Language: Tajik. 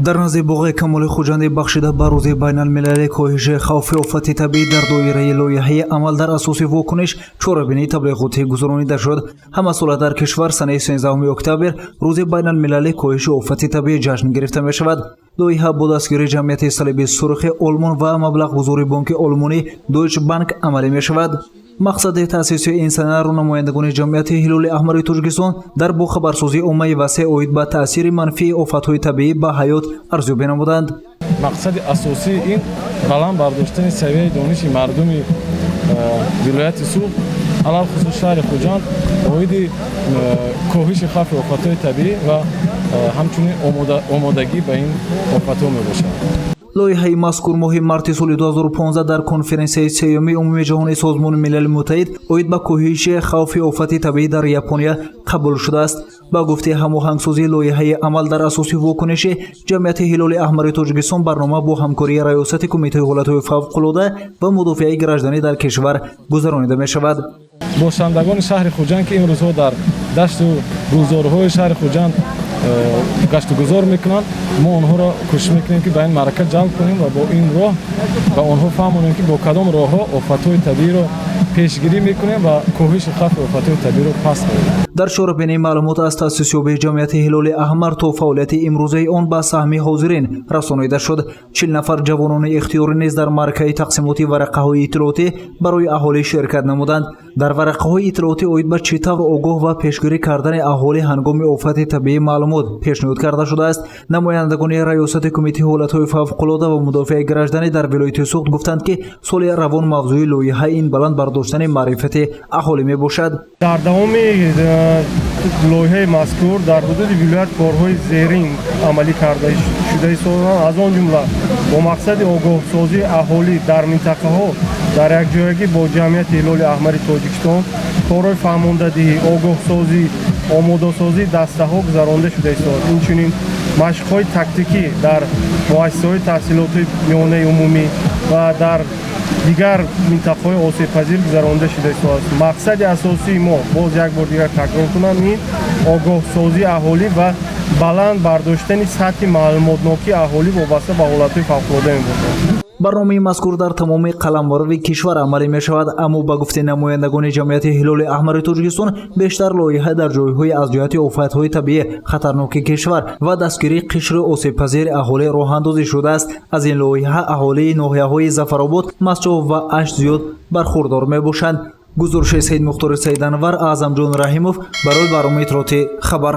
дар назди боғи Камоли Хуҷандӣ бахшида ба рӯзи байналмилалии коҳиши хавфи офати табиӣ дар доираи лоиҳаи амал дар асоси вокуниш чорабинии таблиғотӣ гузаронида шуд. Ҳамасола дар кишвар санаи 13 октябр рӯзи байналмилалии коҳиши офати табиӣ ҷашн гирифта мешавад. лоиҳа бо дастгирии ҷамъияти салиби сурхи олмон ва маблағгузори бонки олмонӣ Deutsche Bank амалӣ мешавад. мақсади таъсиси ин санаро намояндагони ҷамъияти Ҳилоли Аҳмари Тоҷикистон дар бо хабарсозии оммаи васеъ оид ба таъсири манфии офатҳои табиӣ ба ҳаёт арзёбӣ намуданд. мақсади асосии ин баланд бардоштани савияи дониши мардуми вилояти Суғд алалхусус шаҳри Хуҷанд оиди коҳиши хавфи офатҳои табиӣ ва ҳамчунин омодагӣ ба ин офатҳо мебошад. лоиҳаи мазкур моҳи марти соли 2015 дар конференсияи сеюми умумии ҷаҳонии Созмони Милали Муттаҳид оид ба коҳиши хавфи офати табиӣ дар Япония қабул шудааст. ба гуфти ҳамоҳангсозии лоиҳаи амал дар асоси вокуниши ҷамъияти Ҳилоли Аҳмари Тоҷикистон барнома бо ҳамкории раёсати кумитаи ҳолатҳои фавқулода ва мудофиаи гражданӣ дар кишвар гузаронида мешавад. бошандагони шаҳри Хуҷанд ки имрӯзҳо дар дашту гулзорҳои шаҳри Хуҷанд гашту гузор мекунанд, мо онҳоро кӯшиш мекунем ки ба ин маъракат ҷалб кунем ва бо ин роҳ ба онҳо фаҳмонем ки бо кадом роҳҳо офатҳои табииро пешгирӣ мекунем ва коҳиши хавфи офатҳои табииро паст мекунем. дар чорабинии маълумот аз таъсисёбии ҷамъияти Ҳилоли Аҳмар то фаъолияти имрӯзаи он ба саҳми ҳозирин расонида шуд. 40 нафар ҷавонони ихтиёрӣ низ дар маъракаи тақсимоти варақаҳои иттилоотӣ барои аҳолӣ ширкат намуданд. дар варақаҳои иттилоотӣ оид ба чӣ тавр огоҳ ва пешгирӣ кардани аҳолӣ ҳангоми офати табиӣ маълумот пешниҳод карда шудааст. намояндагони раёсати кумитаи ҳолатҳои фавқулода ва мудофиаи гражданӣ дар вилояти Суғд гуфтанд ки соли равон мавзӯи лоиҳа ин баланд бардоштани маърифати аҳолӣ мебошад. дар давоми лоиҳаи мазкур дар ҳудуди вилоят корҳои зерин амалӣ карда шуда истоданд. аз он ҷумла бо мақсади огоҳсозии аҳолӣ дар минтақаҳо дар якҷоягӣ бо ҷамъияти Ҳилоли Аҳмари Тоҷикистон корои фаҳмондадиҳӣ, огоҳсозӣ, омодасозии дастаҳо гузаронда шуда истод. инчунин машқҳои тактикӣ дар муассисаҳои таҳсилотии миёнаи умумӣ ва дар дигар минтақаҳои осебпазир гузаронда шуда истодааст. мақсади асосии мо боз як бор дигар такрор кунам ин огоҳсозии аҳолӣ ва баланд бардоштани сатҳи маълумотнокии аҳолӣ вобаста ба ҳолатҳои фавқулода мебошад. барномаи мазкур дар тамоми қаламварови кишвар амалӣ мешавад, аммо ба гуфти намояндагони ҷамъияти Ҳилоли Аҳмари Тоҷикистон бештар лоиҳа дар ҷойҳои аз ҷиҳати офатҳои табиӣ хатарноки кишвар ва дастгирии қишри осебпазири аҳолӣ роҳандозӣ шудааст. аз ин лоиҳа аҳолии ноҳияҳои Зафаробод, Масҷов ва Ашт зиёд бархурдор мебошанд. гузориши Саид Мухтори Саиданвар, Аъзамҷон Раҳимов барои барномаи иттилоотӣ хабар.